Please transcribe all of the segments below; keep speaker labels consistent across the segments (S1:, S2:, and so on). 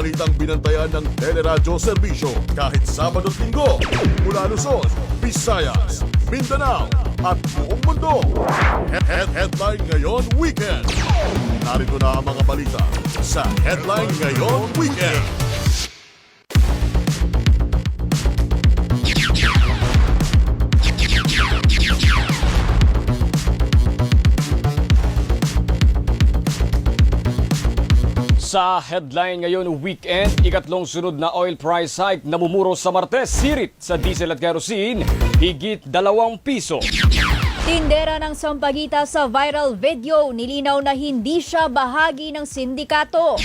S1: balitang binantayan ng Teleradyo Serbisyo kahit Sabado at Linggo mula Luzon, Visayas, Mindanao at buong mundo. Headline Ngayon Weekend. Narito na ang mga balita sa Headline Ngayon Weekend.
S2: Sa headline ngayon weekend, ikatlong sunod na oil price hike namumuro sa Martes. Sirit sa diesel at kerosene, higit 2 piso.
S3: Tindera ng Sampaguita sa viral video, nilinaw na hindi siya bahagi ng sindikato.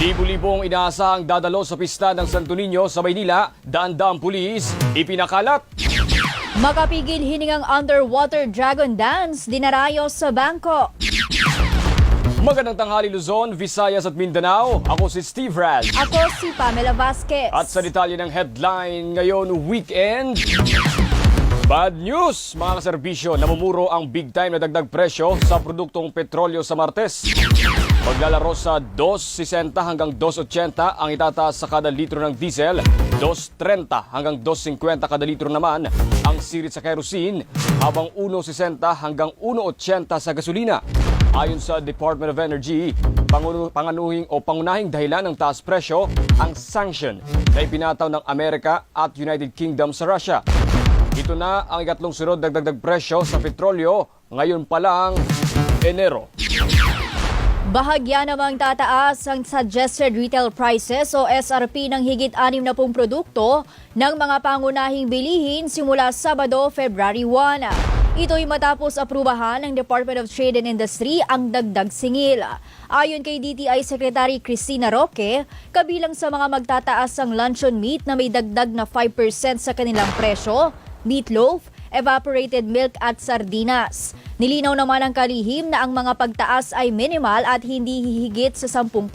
S2: Libo-libong inaasahang dadalo sa pista ng Santo Niño sa Maynila, daan-daang pulis, ipinakalat.
S3: Makapigil hiningang underwater dragon dance, dinarayos sa bangko.
S2: Magandang tanghali Luzon, Visayas at Mindanao. Ako si Steve Raz.
S3: Ako si Pamela Vasquez.
S2: At sa detalye ng headline ngayon weekend, bad news mga kaserbisyo, namumuro ang big time na dagdag presyo sa produktong petrolyo sa Martes. Maglalaro sa 2.60 hanggang 2.80 ang itataas sa kada litro ng diesel, 2.30 hanggang 2.50 kada litro naman ang sirit sa kerosene, habang 1.60 hanggang 1.80 sa gasolina. Ayon sa Department of Energy, pangunahing dahilan ng taas presyo ang sanction na ipinataw ng Amerika at United Kingdom sa Russia. Ito na ang ikatlong sunod dagdag presyo sa petrolyo ngayon pa lang Enero.
S3: Bahagya namang tataas ang suggested retail prices o SRP ng higit 60 produkto ng mga pangunahing bilihin simula Sabado, February 1. Ito'y matapos aprubahan ng Department of Trade and Industry ang dagdag singil. Ayon kay DTI Secretary Cristina Roque, kabilang sa mga magtataas ang luncheon meat na may dagdag na 5% sa kanilang presyo, meatloaf, evaporated milk at sardinas. Nilinaw naman ang kalihim na ang mga pagtaas ay minimal at hindi hihigit sa 10%.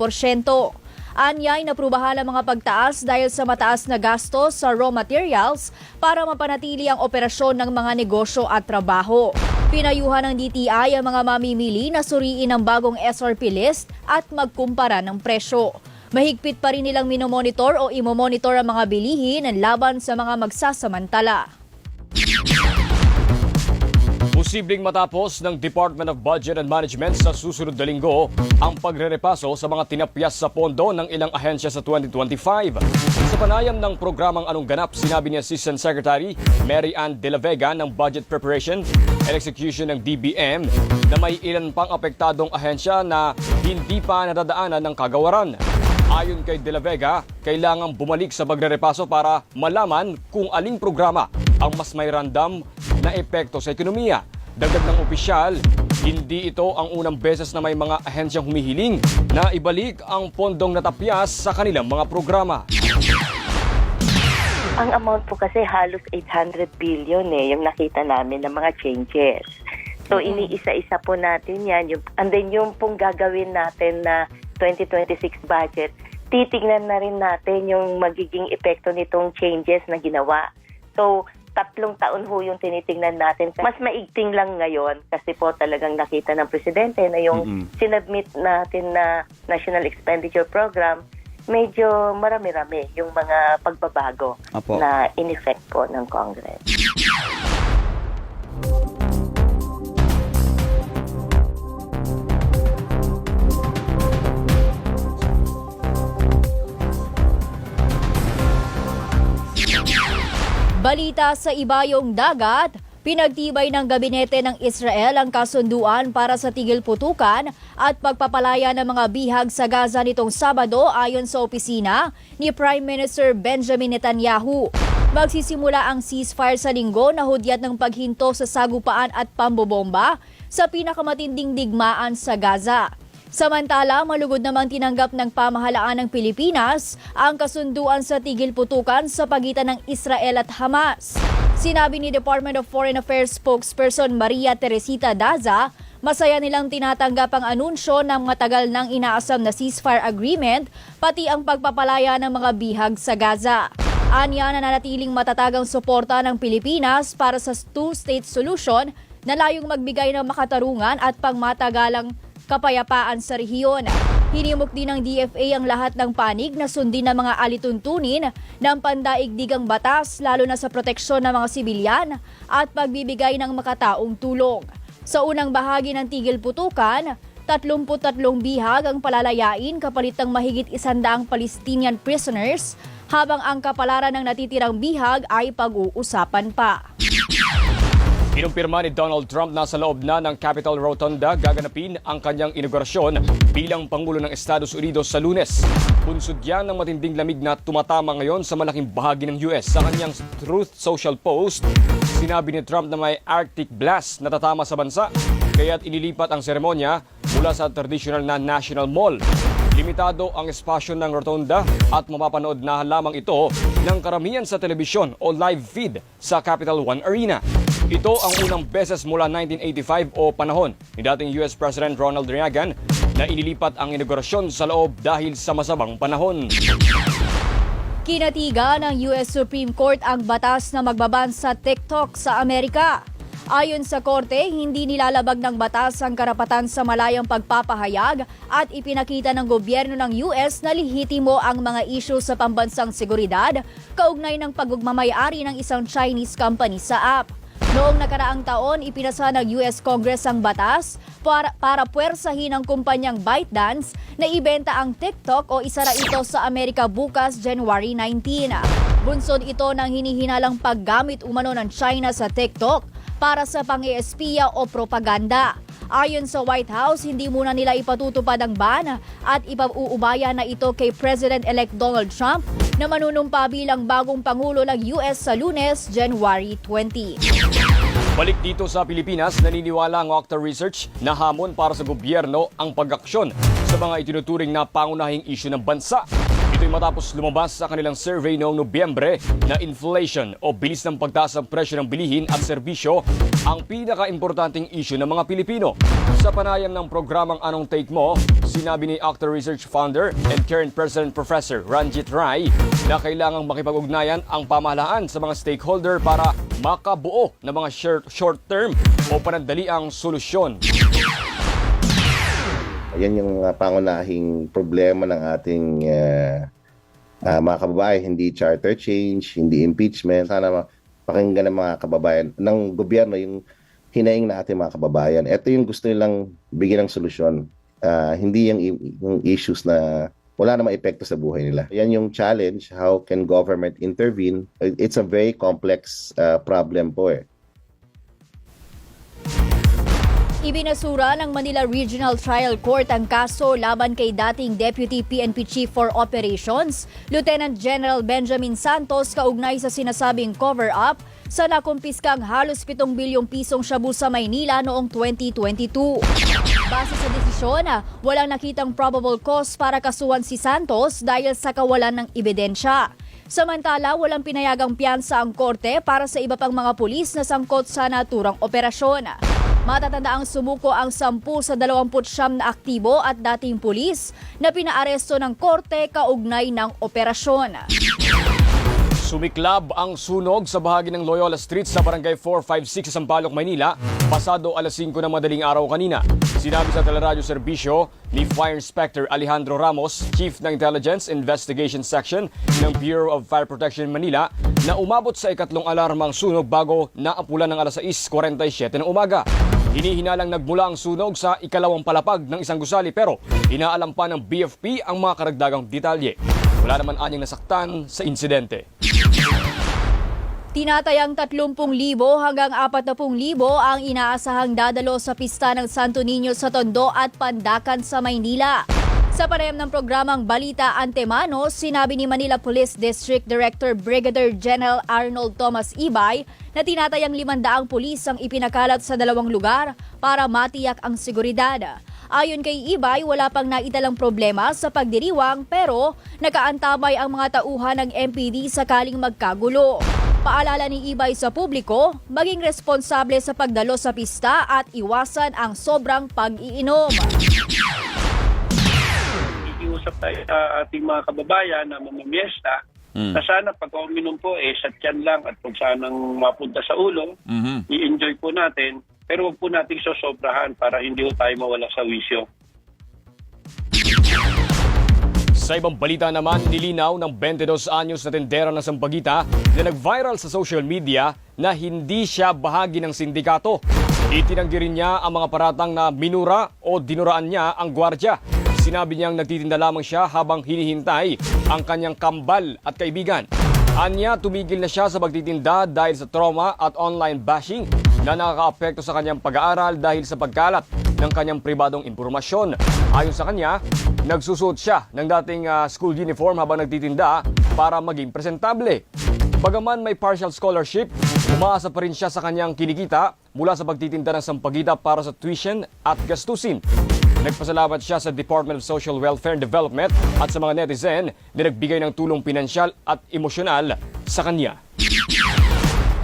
S3: Anyay naprubahan ang mga pagtaas dahil sa mataas na gastos sa raw materials para mapanatili ang operasyon ng mga negosyo at trabaho. Pinayuhan ng DTI ang mga mamimili na suriin ang bagong SRP list at magkumpara ng presyo. Mahigpit pa rin nilang minomonitor o imomonitor ang mga bilihin laban sa mga magsasamantala.
S2: Posibleng matapos ng Department of Budget and Management sa susunod na linggo ang pagrerepaso sa mga tinapyas sa pondo ng ilang ahensya sa 2025. Sa panayam ng programang Anong Ganap, sinabi ni Assistant Secretary Mary Ann De La Vega ng Budget Preparation and Execution ng DBM na may ilan pang apektadong ahensya na hindi pa nadadaanan ng kagawaran. Ayon kay De La Vega, kailangang bumalik sa pagrerepaso para malaman kung aling programa ang mas may randam na epekto sa ekonomiya. Dagdag ng opisyal, hindi ito ang unang beses na may mga ahensyang humihiling na ibalik ang pondong natapyas sa kanilang mga programa.
S4: Ang amount po kasi halos 800 billion yung nakita namin ng mga changes. So iniisa-isa po natin yan. And then yung pong gagawin natin na 2026 budget, titignan na rin natin yung magiging epekto nitong changes na ginawa. So 3 taon ho yung tinitingnan natin. Mas maigting lang ngayon kasi po talagang nakita ng Presidente na yung sinubmit natin na National Expenditure Program, medyo marami-rami yung mga pagbabago na in-effect po ng Congress.
S3: Balita sa ibayong dagat, pinagtibay ng gabinete ng Israel ang kasunduan para sa tigil putukan at pagpapalaya ng mga bihag sa Gaza nitong Sabado ayon sa opisina ni Prime Minister Benjamin Netanyahu. Magsisimula ang ceasefire sa linggo na hudyat ng paghinto sa sagupaan at pambobomba sa pinakamatinding digmaan sa Gaza. Samantala, malugod namang tinanggap ng pamahalaan ng Pilipinas ang kasunduan sa tigil putukan sa pagitan ng Israel at Hamas. Sinabi ni Department of Foreign Affairs spokesperson Maria Teresita Daza, masaya nilang tinatanggap ang anunsyo ng matagal nang inaasam na ceasefire agreement, pati ang pagpapalaya ng mga bihag sa Gaza. Anya, nananatiling matatag ang suporta ng Pilipinas para sa two-state solution na layong magbigay ng makatarungan at pangmatagalang kapayapaan sa rehiyon. Hinimok din ng DFA ang lahat ng panig na sundin ng mga alituntunin ng pandaigdigang batas lalo na sa proteksyon ng mga sibilyan at pagbibigay ng makataong tulong. Sa unang bahagi ng tigil putukan, 33 bihag ang palalayain kapalit ng mahigit 100 Palestinian prisoners habang ang kapalaran ng natitirang bihag ay pag-uusapan pa.
S2: Kinumpirma ni Donald Trump na sa loob na ng Capitol Rotunda gaganapin ang kanyang inaugurasyon bilang Pangulo ng Estados Unidos sa Lunes. Punsod yan ng matinding lamig na tumatama ngayon sa malaking bahagi ng US. Sa kanyang Truth Social post, sinabi ni Trump na may Arctic blast na tatama sa bansa, kaya't inilipat ang seremonya mula sa tradisyonal na National Mall. Limitado ang espasyo ng rotunda at mapapanood na lamang ito ng karamihan sa telebisyon o live feed sa Capital One Arena. Ito ang unang beses mula 1985 o panahon ni dating US President Ronald Reagan na inilipat ang inaugurasyon sa loob dahil sa masamang panahon.
S3: Kinatiga ng US Supreme Court ang batas na magbaban sa TikTok sa Amerika. Ayon sa korte, hindi nilalabag ng batas ang karapatan sa malayang pagpapahayag at ipinakita ng gobyerno ng US na lehitimo ang mga isyu sa pambansang seguridad kaugnay ng pagmamay-ari ng isang Chinese company sa app. Noong nakaraang taon, ipinasa ng US Congress ang batas para puwersahin ang kumpanyang ByteDance na ibenta ang TikTok o isara ito sa Amerika bukas January 19. Bunsod ito ng hinihinalang paggamit umano ng China sa TikTok para sa pang-espiya o propaganda. Ayon sa White House, hindi muna nila ipatutupad ang ban at ipag-uubaya na ito kay President-elect Donald Trump na manunumpa bilang bagong Pangulo ng US sa Lunes, January 20.
S2: Balik dito sa Pilipinas, naniniwala ang Octa Research na hamon para sa gobyerno ang pag-aksyon sa mga itinuturing na pangunahing isyu ng bansa. Ito'y matapos lumabas sa kanilang survey noong Nobyembre na inflation o bilis ng pagtaas ng presyo ng bilihin at serbisyo ang pinaka-importanting issue ng mga Pilipino. Sa panayam ng programang Anong Take Mo, sinabi ni Octa Research founder and current president Professor Ranjit Rai na kailangang makipag-ugnayan ang pamahalaan sa mga stakeholder para makabuo ng mga short-term o panandaliang solusyon.
S5: Yan yung pangunahing problema ng ating mga kababayan, hindi charter change, hindi impeachment. Sana pakinggan ng mga kababayan, ng gobyerno yung hinaing na ating mga kababayan. Ito yung gusto nilang bigyan ng solusyon. Hindi yung issues na wala namang epekto sa buhay nila. Yan yung challenge, how can government intervene? It's a very complex problem po eh.
S3: Ibinasura ng Manila Regional Trial Court ang kaso laban kay dating Deputy PNP Chief for Operations, Lieutenant General Benjamin Santos kaugnay sa sinasabing cover-up sa nakumpiskang halos 7 bilyong pisong shabu sa Maynila noong 2022. Base sa desisyon, walang nakitang probable cause para kasuhan si Santos dahil sa kawalan ng ebidensya. Samantala, walang pinayagang piyansa ang korte para sa iba pang mga pulis na sangkot sa naturang operasyon. Matatandaang sumuko ang 10 sa 29 na aktibo at dating pulis na pinaaresto ng korte kaugnay ng operasyon.
S2: Sumiklab ang sunog sa bahagi ng Loyola Street sa Barangay 456 sa Sampaloc, Maynila, pasado alas 5 ng madaling araw kanina. Sinabi sa teleradyo serbisyo ni Fire Inspector Alejandro Ramos, Chief ng Intelligence Investigation Section ng Bureau of Fire Protection Manila, na umabot sa ikatlong alarmang sunog bago naapulan ng alas 6:47 ng umaga. Hinihinalang nagmula ang sunog sa ikalawang palapag ng isang gusali pero inaalam pa ng BFP ang mga karagdagang detalye. Wala naman anyang nasaktan sa insidente.
S3: Tinatayang 30,000 hanggang 40,000 ang inaasahang dadalo sa pista ng Santo Niño sa Tondo at Pandacan sa Maynila. Sa panayam ng programang Balita Antemano, sinabi ni Manila Police District Director Brigadier General Arnold Thomas Ibay na tinatayang 500 pulis ang ipinakalat sa 2 lugar para matiyak ang seguridad. Ayon kay Ibay, wala pang naitalang problema sa pagdiriwang pero nakaantabay ang mga tauhan ng MPD sakaling magkagulo. Paalala ni Ibay sa publiko, maging responsable sa pagdalo sa pista at iwasan ang sobrang pag-iinom.
S6: Ikiusap tayo sa ating mga kababayan na mamamiesta na sana pag uminom po sa tiyan lang at kung sanang mapunta sa ulo, i-enjoy po natin. Pero huwag po natin sosobrahan para hindi po tayo mawala sa wisyo.
S2: Sa ibang balita naman, nilinaw ng 22 anyos na tendera ng Sampaguita na nag-viral sa social media na hindi siya bahagi ng sindikato. Itinanggi rin niya ang mga paratang na minura o dinuraan niya ang gwardya. Sinabi niyang nagtitinda lamang siya habang hinihintay ang kanyang kambal at kaibigan. Anya, tumigil na siya sa pagtitinda dahil sa trauma at online bashing na nakakaapekto sa kanyang pag-aaral dahil sa pagkalat ng kanyang pribadong impormasyon. Ayon sa kanya, nagsusuot siya ng dating school uniform habang nagtitinda para maging presentable. Bagaman may partial scholarship, umaasa pa rin siya sa kanyang kinikita mula sa pagtitinda ng Sampaguita para sa tuition at gastusin. Nagpasalamat siya sa Department of Social Welfare and Development at sa mga netizen na nagbigay ng tulong pinansyal at emosyonal sa kanya.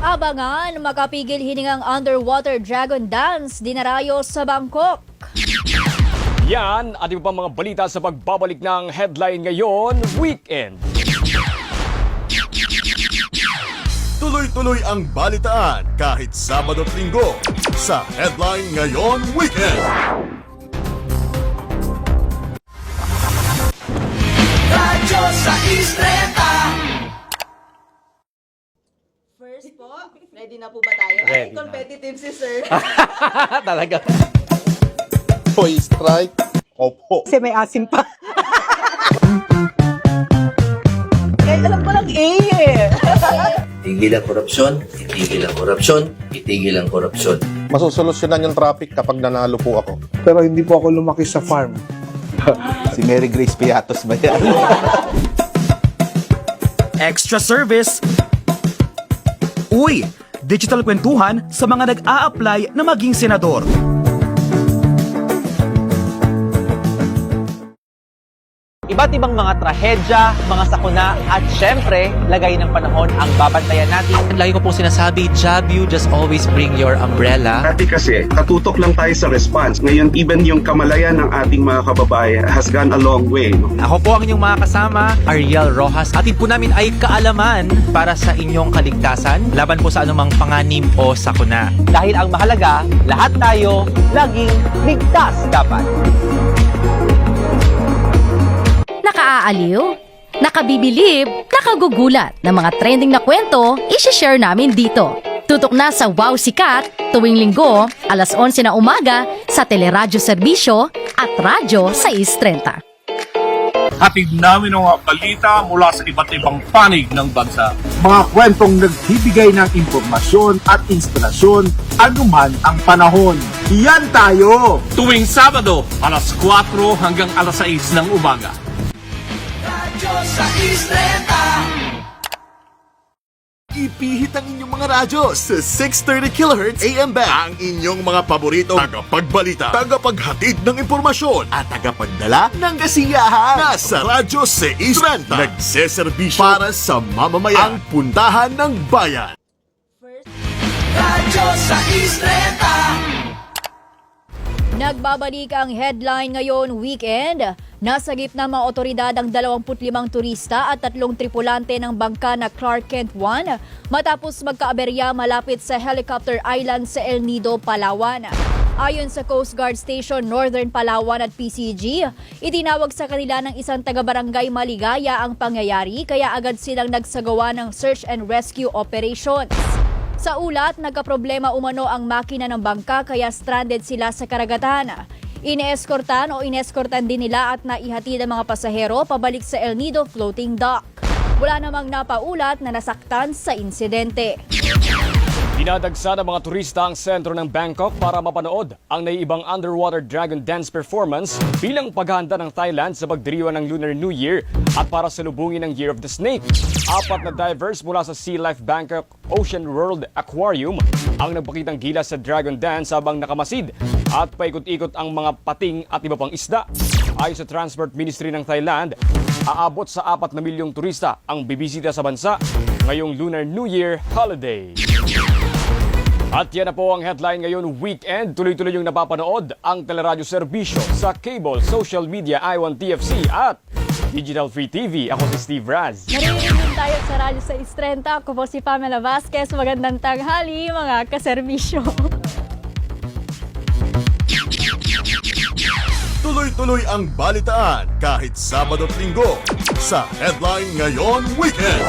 S3: Abangan, makapigil hiningang underwater dragon dance dinarayo sa Bangkok.
S2: Yan at iba pang mga balita sa pagbabalik ng Headline Ngayon Weekend.
S1: Tuloy-tuloy ang balitaan kahit Sabado at Linggo sa Headline Ngayon Weekend.
S7: Radyo sa Istreta.
S8: First po, ready na po ba tayo?
S9: Ready
S8: Ay, competitive si sir.
S9: Talaga.
S5: Boy strike. Opo.
S8: Kasi may asim pa. Eh, alam ko lang eh.
S7: Itigil ang korupsyon, itigil ang korupsyon, itigil ang korupsyon.
S5: Masusolusyonan yung traffic kapag nanalo po ako.
S10: Pero hindi po ako lumaki sa farm.
S5: Si Mary Grace Piatos ba yan?
S11: Extra service. Uy, digital kwentuhan sa mga nag-a-apply na maging senador.
S9: Iba't ibang mga trahedya, mga sakuna, at syempre, lagay ng panahon ang babantayan natin. Lagi ko pong sinasabi, job you, just always bring your umbrella.
S12: Dati kasi, natutok lang tayo sa response. Ngayon, even yung kamalayan ng ating mga kababayan has gone a long way. No?
S9: Ako po ang inyong mga kasama, Ariel Rojas. Atid po namin ay kaalaman para sa inyong kaligtasan, laban po sa anumang panganib o sakuna. Dahil ang mahalaga, lahat tayo laging ligtas dapat.
S13: Nakaaaliw, nakabibilib, nakagugulat ng mga trending na kwento, isi-share namin dito. Tutok na sa Wow Sikat, tuwing Linggo, alas 11 na umaga, sa Teleradyo Serbisyo at Radyo sa Istrenta.
S6: Hatid namin ang mga balita mula sa iba't ibang panig ng bansa.
S10: Mga kwentong nagbibigay ng impormasyon at inspirasyon anuman ang panahon. Iyan tayo!
S6: Tuwing Sabado, alas 4 hanggang alas 6 ng umaga.
S7: Radyo sa Istreta.
S1: Ipihit ang inyong mga radyo sa 630 kHz AM band. Ang inyong mga paboritong tagapagbalita, tagapaghatid ng impormasyon at tagapagdala ng kasiyahan. Nasa Radyo sa Istrenta, nagseserbisyo para sa mamamayan, ang puntahan ng bayan.
S7: Radyo sa Istreta.
S3: Nagbabalik ang Headline Ngayon Weekend. Nasa gitna ng mga otoridad ang 25 turista at 3 tripulante ng bangka na Clark Kent 1 matapos magkaaberya malapit sa Helicopter Island sa El Nido, Palawan. Ayon sa Coast Guard Station Northern Palawan at PCG, itinawag sa kanila ng isang taga-barangay Maligaya ang pangyayari kaya agad silang nagsagawa ng search and rescue operations. Sa ulat, nagkaproblema umano ang makina ng bangka kaya stranded sila sa karagatan. Ineskortan din nila at naihatid ang mga pasahero pabalik sa El Nido Floating Dock. Wala namang napaulat na nasaktan sa insidente.
S2: Dinadagsa ng mga turista ang sentro ng Bangkok para mapanood ang naiibang underwater dragon dance performance bilang paghahanda ng Thailand sa pagdiriwang ng Lunar New Year at para salubungin ang Year of the Snake. 4 na divers mula sa Sea Life Bangkok Ocean World Aquarium ang nagpakitang gilas sa dragon dance habang nakamasid at paikot-ikot ang mga pating at iba pang isda. Ayon sa Transport Ministry ng Thailand, aabot sa 4 na milyong turista ang bibisita sa bansa ngayong Lunar New Year holiday. At yan na po ang Headline Ngayon Weekend. Tuloy-tuloy yung napapanood ang Teleradyo Serbisyo sa cable, social media, I1 TFC at Digital Free TV. Ako si Steve Raz.
S3: Naririnig tayo sa Radyo sa Istrenta. Ako po si Pamela Vasquez. Magandang tanghali mga kaserbisyo.
S1: Tuloy-tuloy ang balitaan kahit Sabado at Linggo sa Headline Ngayon Weekend.